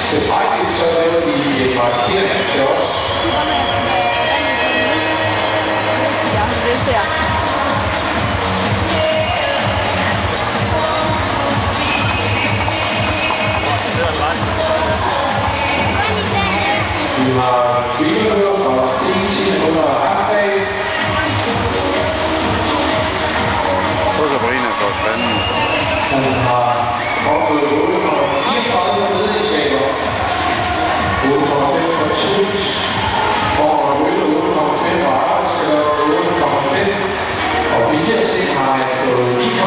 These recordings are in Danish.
tilstrækkeligt, så laver de en markering til os. Ja, det ser jeg. Vi har billedhør og en under Hartdag. Så er Sabrina for fanden. Hun har opnået 8,34 medlemskaber. 8,5 for Tøs. Og 8,5 for Arbejdsskader. 8,5. Og Viljersen har fået 9,0.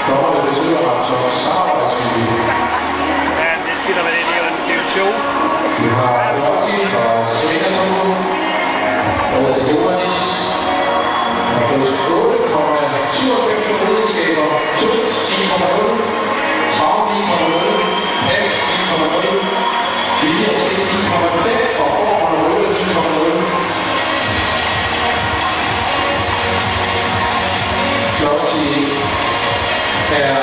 Dommerne besøger ham som samarbejdsmiljø. Det er jo show. Vi har også en fra Svingerton, og Johannes har fået 8,97 fordelskaber, 2 10,0, Trav 9,0, Pas 9,0, Viljer 9,5 og Borg 9,0. Klodsi er